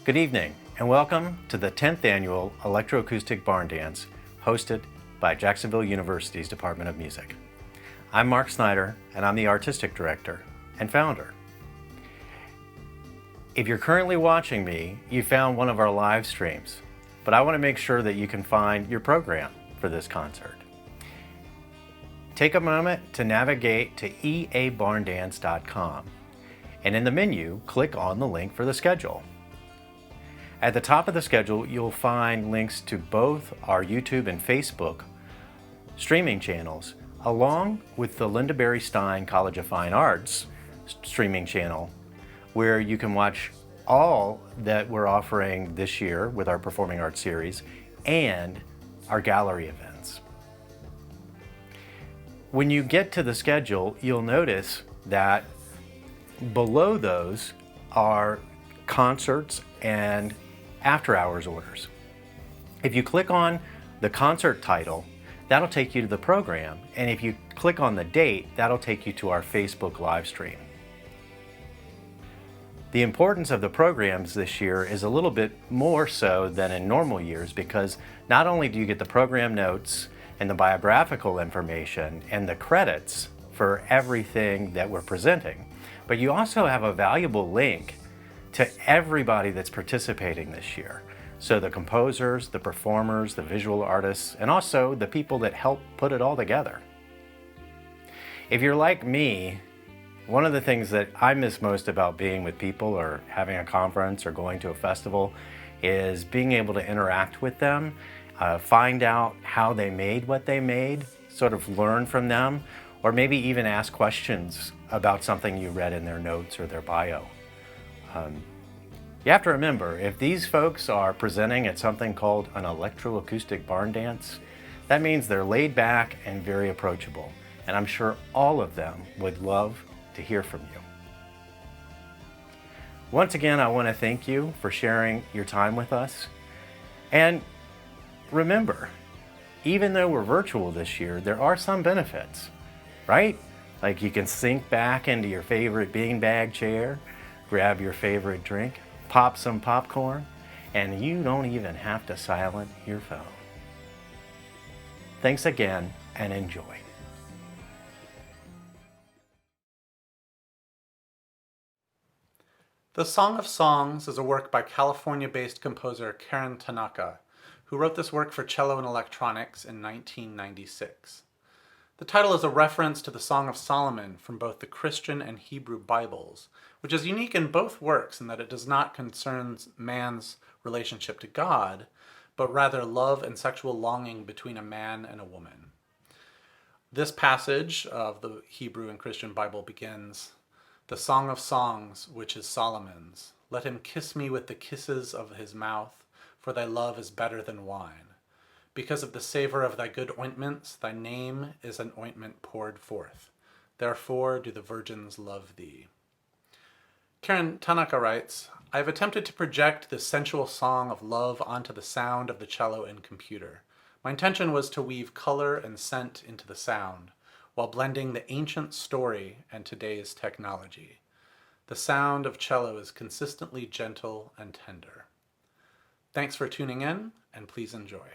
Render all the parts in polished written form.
Good evening, and welcome to the 10th Annual Electroacoustic Barn Dance, hosted by Jacksonville University's Department of Music. I'm Mark Snyder, and I'm the Artistic Director and Founder. If you're currently watching me, you found one of our live streams, but I want to make sure that you can find your program for this concert. Take a moment to navigate to eabarndance.com, and in the menu, click on the link for the schedule. At the top of the schedule, you'll find links to both our YouTube and Facebook streaming channels, along with the Linda Berry Stein College of Fine Arts streaming channel, where you can watch all that we're offering this year with our Performing Arts series and our gallery events. When you get to the schedule, you'll notice that below those are concerts and after-hours orders. If you click on the concert title, that'll take you to the program, and if you click on the date, that'll take you to our Facebook live stream. The importance of the programs this year is a little bit more so than in normal years, because not only do you get the program notes and the biographical information and the credits for everything that we're presenting, but you also have a valuable link to everybody that's participating this year. So the composers, the performers, the visual artists, and also the people that help put it all together. If you're like me, one of the things that I miss most about being with people or having a conference or going to a festival is being able to interact with them, find out how they made what they made, sort of learn from them, or maybe even ask questions about something you read in their notes or their bio. You have to remember, if these folks are presenting at something called an electroacoustic barn dance, that means they're laid back and very approachable. And I'm sure all of them would love to hear from you. Once again, I want to thank you for sharing your time with us. And remember, even though we're virtual this year, there are some benefits, right? Like you can sink back into your favorite beanbag chair, grab your favorite drink, pop some popcorn, and you don't even have to silence your phone. Thanks again, and enjoy. The Song of Songs is a work by California-based composer Karen Tanaka, who wrote this work for cello and electronics in 1996. The title is a reference to the Song of Solomon from both the Christian and Hebrew Bibles, which is unique in both works in that it does not concern man's relationship to God, but rather love and sexual longing between a man and a woman. This passage of the Hebrew and Christian Bible begins, "The Song of Songs, which is Solomon's. Let him kiss me with the kisses of his mouth, for thy love is better than wine. Because of the savor of thy good ointments, thy name is an ointment poured forth. Therefore do the virgins love thee." Karen Tanaka writes, "I have attempted to project this sensual song of love onto the sound of the cello and computer. My intention was to weave color and scent into the sound, while blending the ancient story and today's technology. The sound of cello is consistently gentle and tender." Thanks for tuning in, and please enjoy.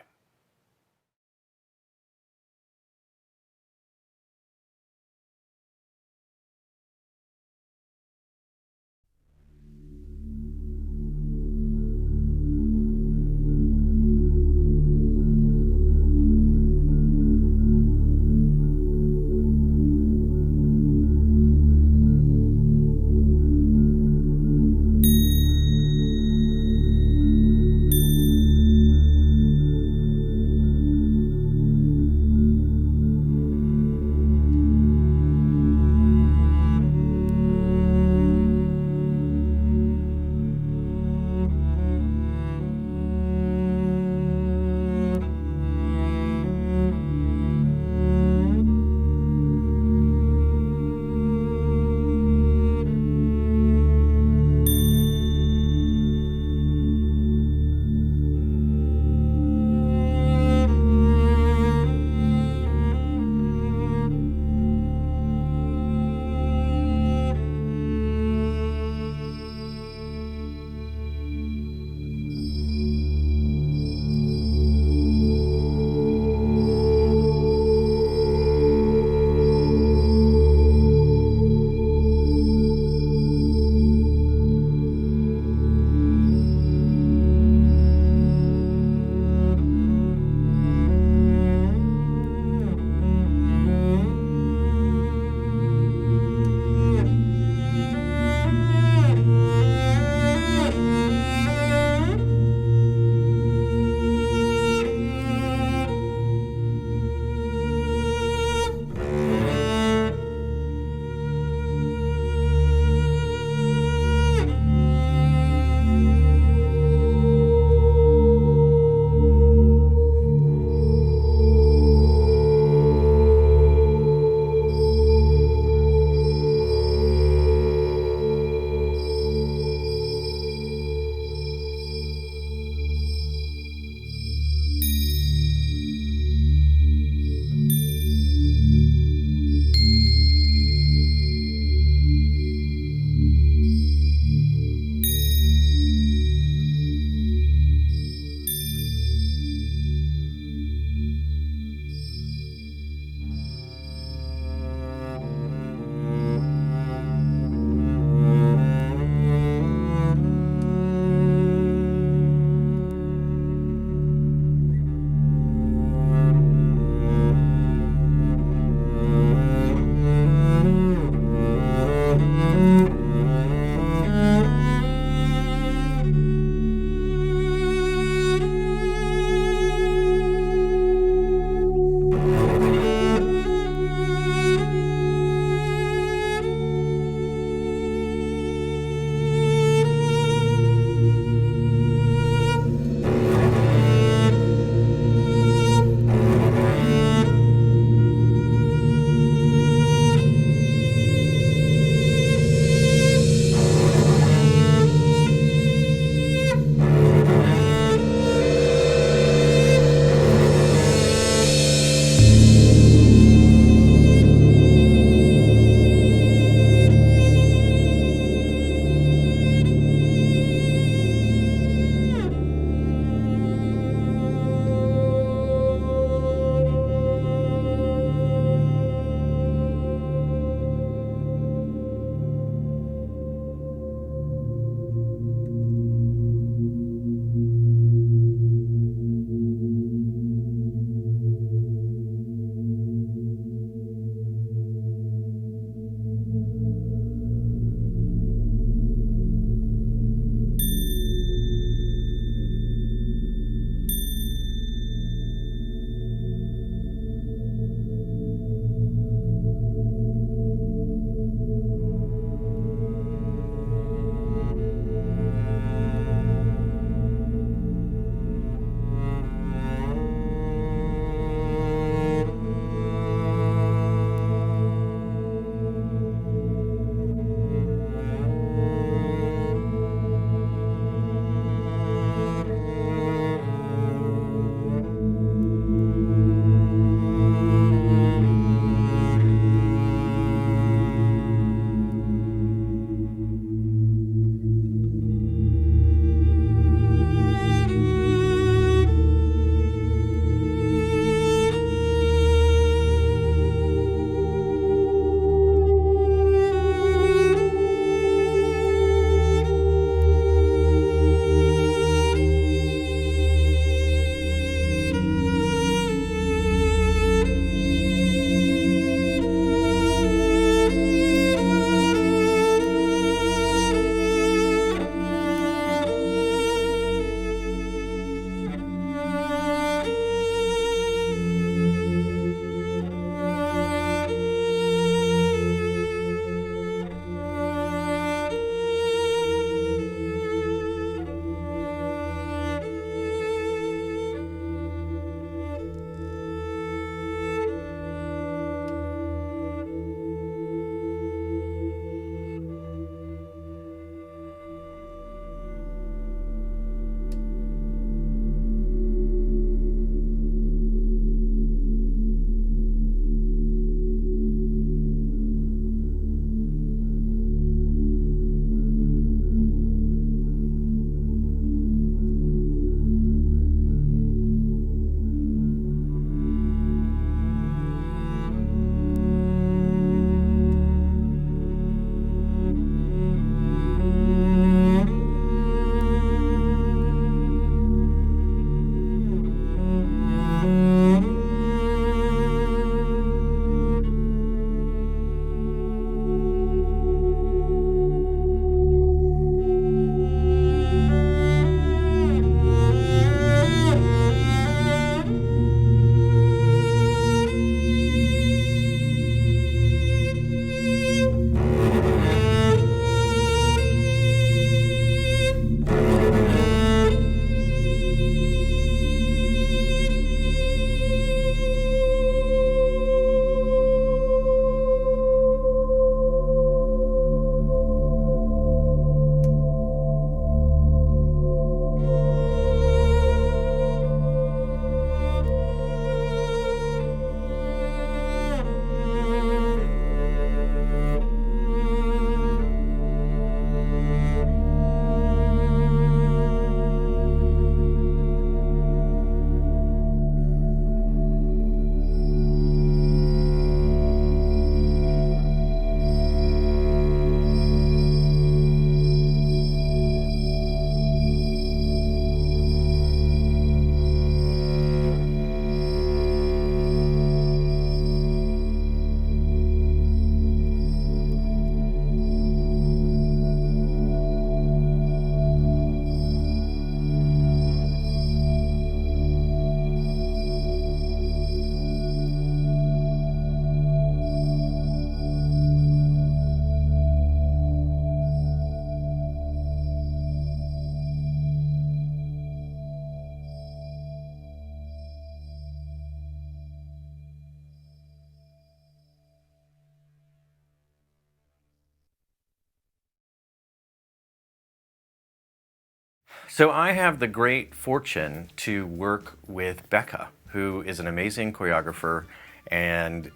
So I have the great fortune to work with Becca, who is an amazing choreographer and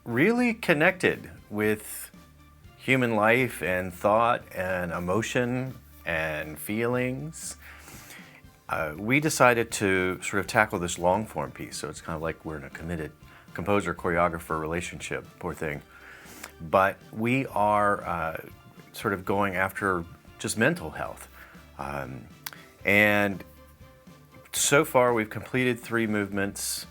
really connected with human life and thought and emotion and feelings. We decided to sort of tackle this long form piece, so it's kind of like we're in a committed composer-choreographer relationship, poor thing. But we are sort of going after just mental health. And so far we've completed 3 movements,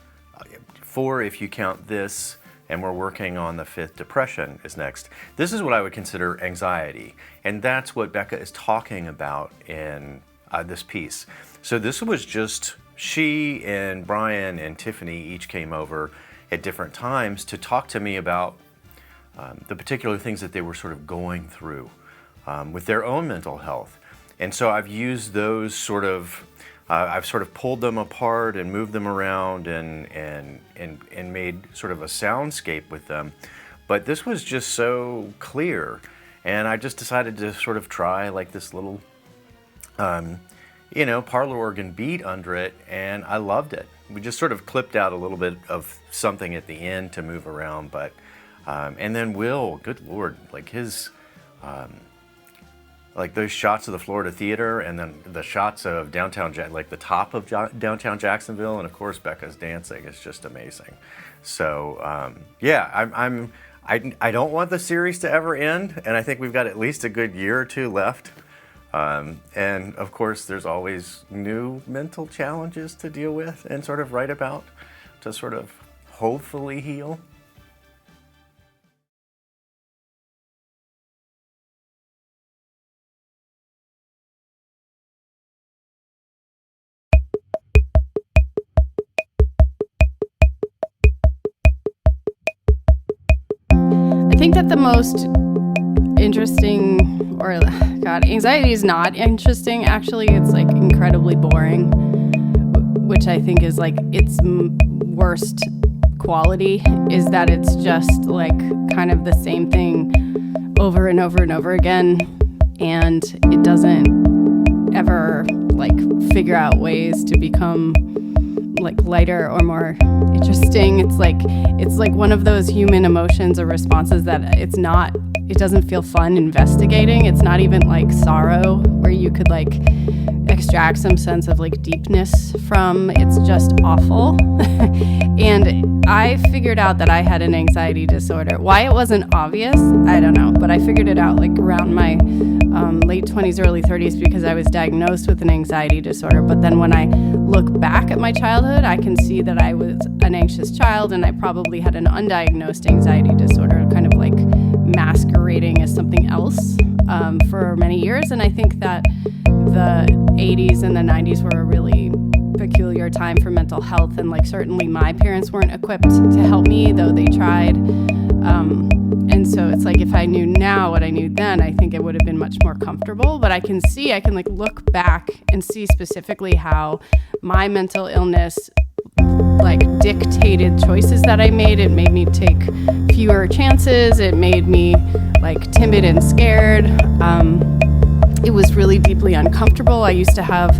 4 if you count this, and we're working on the 5th. Depression is next. This is what I would consider anxiety, and that's what Becca is talking about in this piece. So this was just she and Brian and Tiffany each came over at different times to talk to me about the particular things that they were sort of going through with their own mental health. And so I've used those sort of, I've sort of pulled them apart and moved them around and made sort of a soundscape with them. But this was just so clear. And I just decided to sort of try like this little, parlor organ beat under it, and I loved it. We just sort of clipped out a little bit of something at the end to move around, but, and then Will, good Lord, like his, like those shots of the Florida Theater, and then the shots of downtown, like the top of downtown Jacksonville, and of course Becca's dancing is just amazing. So yeah, I don't want the series to ever end, and I think we've got at least a good year or 2 left. And of course, there's always new mental challenges to deal with and sort of write about to sort of hopefully heal. I think that the most interesting, or God, anxiety is not interesting. Actually, it's like incredibly boring, which I think is like its worst quality, is that it's just like kind of the same thing over and over and over again, and it doesn't ever like figure out ways to become like lighter or more interesting. It's like one of those human emotions or responses that it doesn't feel fun investigating. It's not even like sorrow where you could like extract some sense of like deepness from. It's just awful. And I figured out that I had an anxiety disorder. Why it wasn't obvious, I don't know, but I figured it out like around my late 20s, early 30s, because I was diagnosed with an anxiety disorder. But then when I look back at my childhood, I can see that I was an anxious child, and I probably had an undiagnosed anxiety disorder, kind of like masquerading as something else for many years. And I think that the 80s and the 90s were a really peculiar time for mental health, and like certainly my parents weren't equipped to help me, though they tried. And so it's like if I knew now what I knew then, I think it would have been much more comfortable. But I can like look back and see specifically how my mental illness like dictated choices that I made. It made me take fewer chances. It made me like timid and scared. It was really deeply uncomfortable. I used to have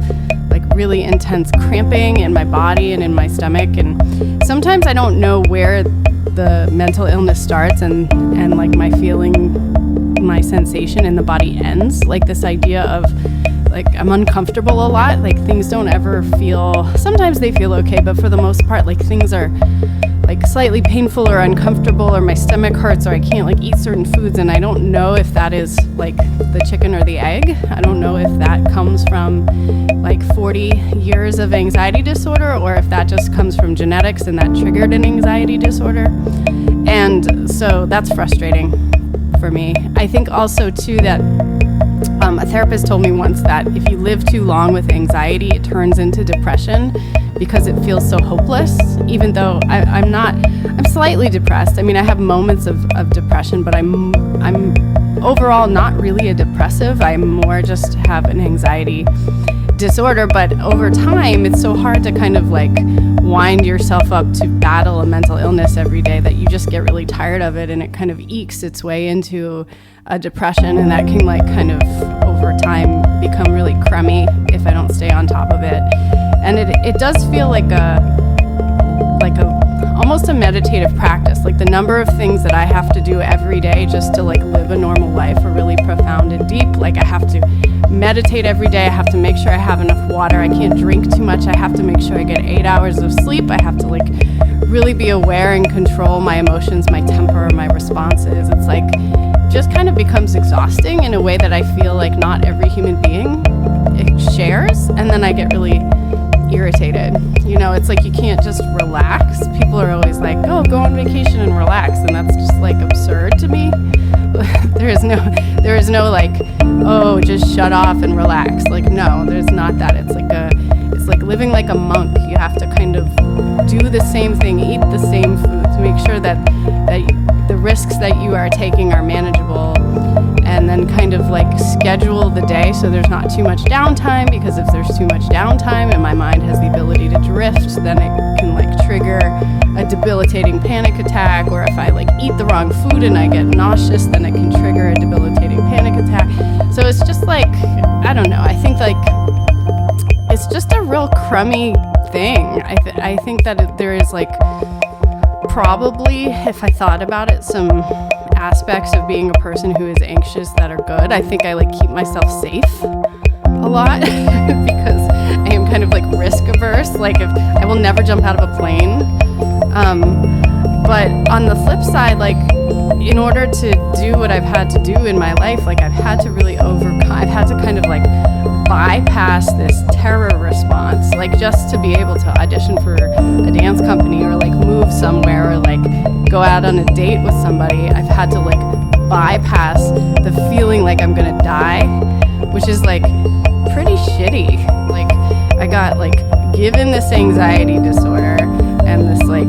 like really intense cramping in my body and in my stomach. And sometimes I don't know where the mental illness starts and like my feeling, my sensation in the body ends. Like this idea of like I'm uncomfortable a lot. Like things don't ever feel, sometimes they feel okay, but for the most part, like things are like slightly painful or uncomfortable, or my stomach hurts, or I can't like eat certain foods. And I don't know if that is like the chicken or the egg. I don't know if that comes from like 40 years of anxiety disorder, or if that just comes from genetics and that triggered an anxiety disorder. And so that's frustrating for me. I think also too that a therapist told me once that if you live too long with anxiety, it turns into depression because it feels so hopeless, even though I'm slightly depressed. I mean, I have moments of depression, but I'm overall not really a depressive. I more just have an anxiety disorder. But over time, it's so hard to kind of like wind yourself up to battle a mental illness every day that you just get really tired of it, and it kind of ekes its way into a depression, and that can like kind of over time become really crummy if if I don't stay on top of it. And it does feel like a almost a meditative practice. Like the number of things that I have to do every day just to like live a normal life are really profound and deep. Like I have to meditate every day. I have to make sure I have enough water. I can't drink too much. I have to make sure I get 8 hours of sleep. I have to like really be aware and control my emotions, my temper, my responses. It's like just kind of becomes exhausting in a way that I feel like not every human being shares. And then I get really irritated. You know, it's like you can't just relax. People are always like, oh, go on vacation and relax. And that's just like absurd to me. There is no like, oh, just shut off and relax. Like, no, there's not that. It's like living like a monk. You have to kind of do the same thing, eat the same food to make sure that the risks that you are taking are manageable, and then kind of like schedule the day so there's not too much downtime, because if there's too much downtime and my mind has the ability to drift, then it can like trigger a debilitating panic attack. Or if I like eat the wrong food and I get nauseous, then it can trigger a debilitating panic attack. So it's just like, I don't know, I think like it's just a real crummy thing. I think that there is like probably, if I thought about it, some aspects of being a person who is anxious that are good. I think I like keep myself safe a lot because I am kind of like risk averse. Like if I will never jump out of a plane. But on the flip side, like in order to do what I've had to do in my life, like I've had to really I've had to kind of like bypass this terror response, like just to be able to audition for a dance company or like move somewhere or like go out on a date with somebody. I've had to like bypass the feeling like I'm gonna die, which is like pretty shitty. Like I got like given this anxiety disorder and this like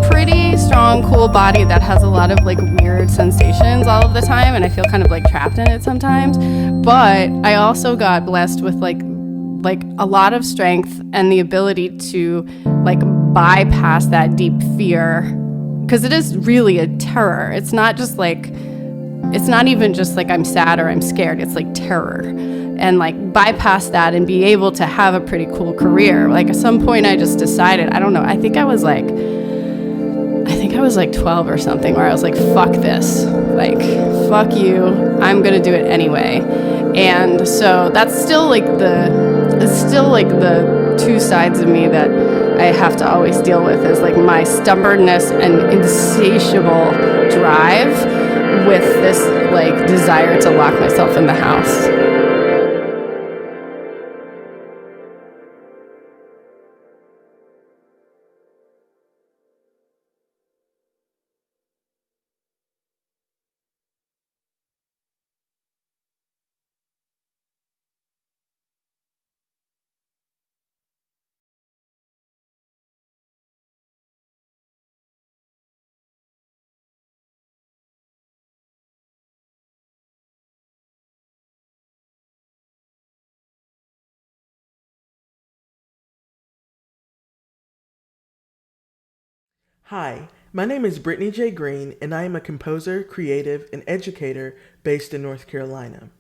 pretty strong, cool body that has a lot of like weird sensations all of the time, and I feel kind of like trapped in it sometimes. But I also got blessed with like a lot of strength and the ability to like bypass that deep fear, because it is really a terror. It's not even just like I'm sad or I'm scared. It's like terror. And like bypass that and be able to have a pretty cool career. Like at some point I just decided, I don't know, I think I was like 12 or something, where I was like, fuck this, like fuck you, I'm gonna do it anyway. And so that's still like the two sides of me that I have to always deal with, is like my stubbornness and insatiable drive with this like desire to lock myself in the house. Hi, my name is Brittany J. Green, and I am a composer, creative, and educator based in North Carolina.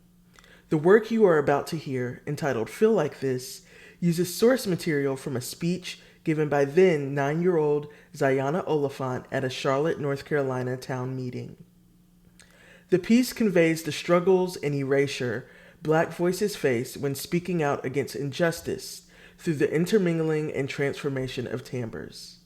The work you are about to hear, entitled Feel Like This, uses source material from a speech given by then 9-year-old Zayana Oliphant at a Charlotte, North Carolina town meeting. The piece conveys the struggles and erasure Black voices face when speaking out against injustice through the intermingling and transformation of timbres.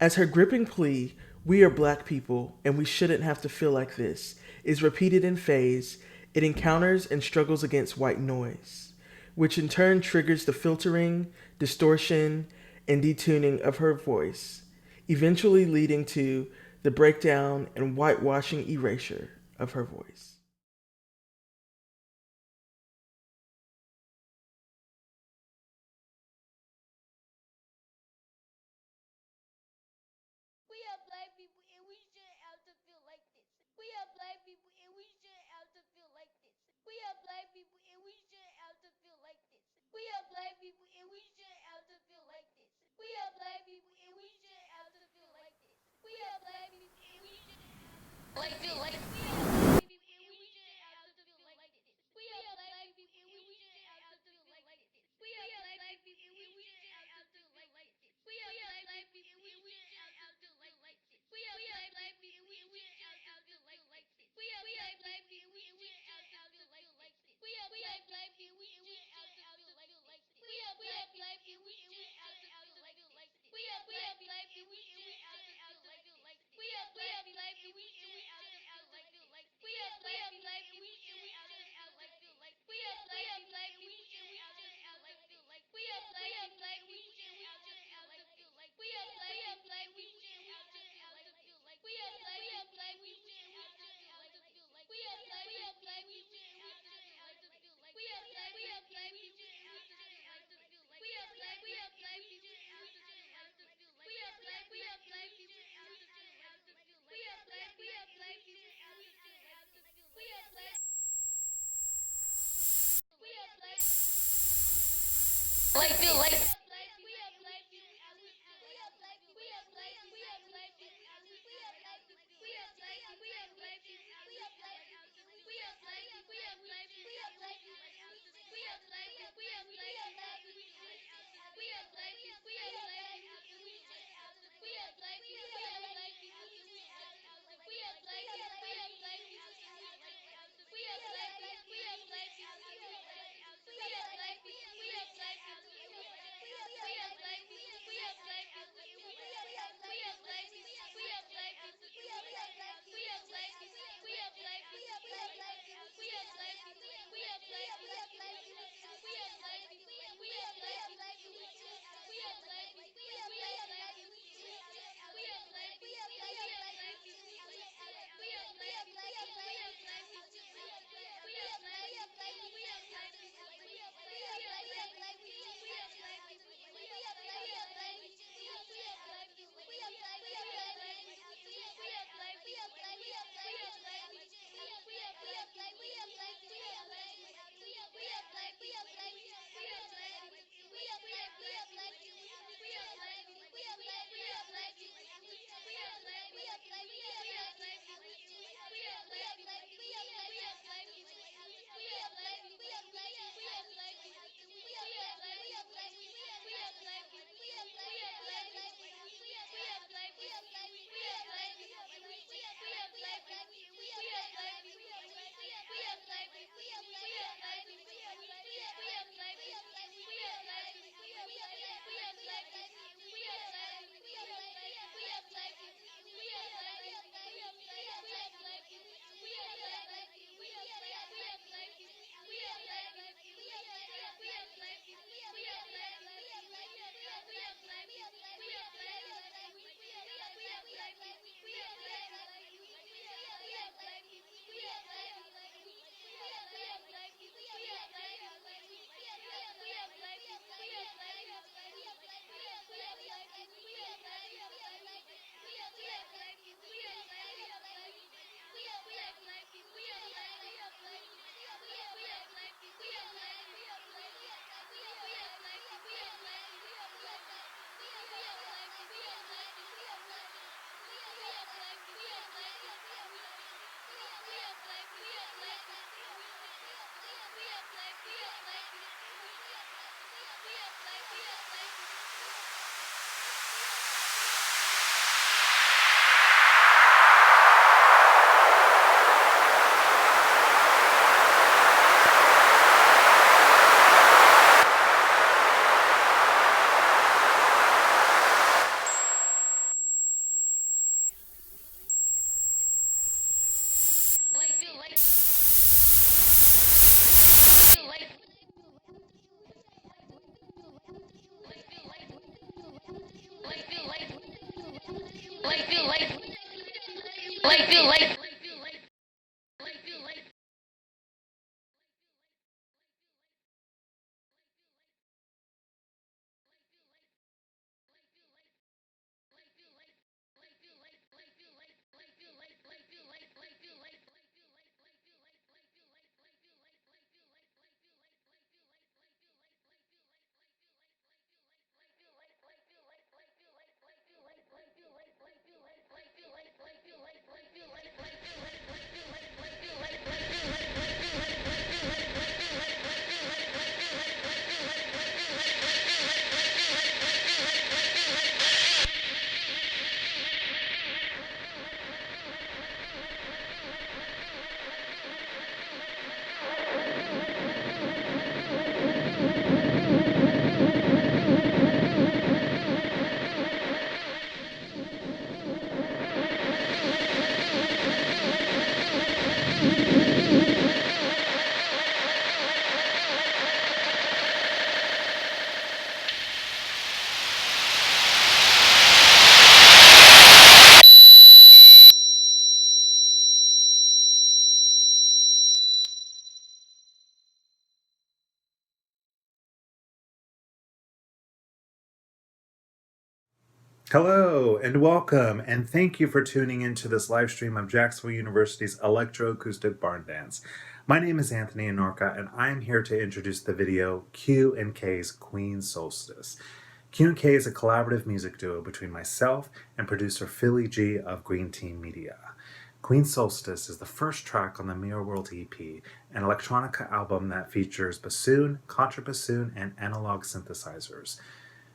As her gripping plea, "We are Black people, and we shouldn't have to feel like this," is repeated in phase, it encounters and struggles against white noise, which in turn triggers the filtering, distortion, and detuning of her voice, eventually leading to the breakdown and whitewashing erasure of her voice. We are Black people and we shouldn't have to feel like this. We are Black people and we shouldn't have to feel like this. We are Black people and we shouldn't have to feel like this. We are Black people and we shouldn't have to feel like this. We are Black people and we shouldn't have to feel like this. We are Black people and we shouldn't have to feel like this. We are Black people and we shouldn't have to feel like this. We are Black people and we shouldn't have to feel like this. Like Hello and welcome, and thank you for tuning into this live stream of Jacksonville University's Electroacoustic Barn Dance. My name is Anthony Anorca, and I'm here to introduce the video Q and K's Queen Solstice. Q and K is a collaborative music duo between myself and producer Philly G of Green Team Media. Queen Solstice is the first track on the Mirror World EP, an electronica album that features bassoon, contrabassoon, and analog synthesizers.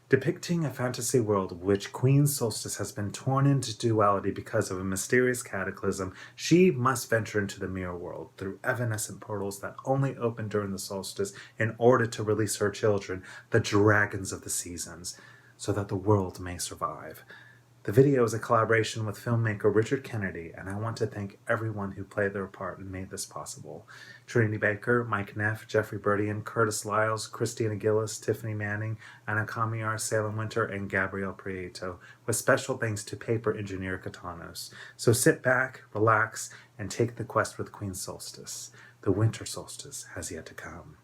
Depicting a fantasy world in which Queen Solstice has been torn into duality because of a mysterious cataclysm, she must venture into the mirror world through evanescent portals that only open during the solstice in order to release her children, the dragons of the seasons, so that the world may survive. The video is a collaboration with filmmaker Richard Kennedy, and I want to thank everyone who played their part and made this possible. Trinity Baker, Mike Neff, Jeffrey Burdian, Curtis Lyles, Christina Gillis, Tiffany Manning, Anna Kamiar, Salem Winter, and Gabrielle Prieto, with special thanks to paper engineer Katanos. So sit back, relax, and take the quest with Queen Solstice. The winter solstice has yet to come.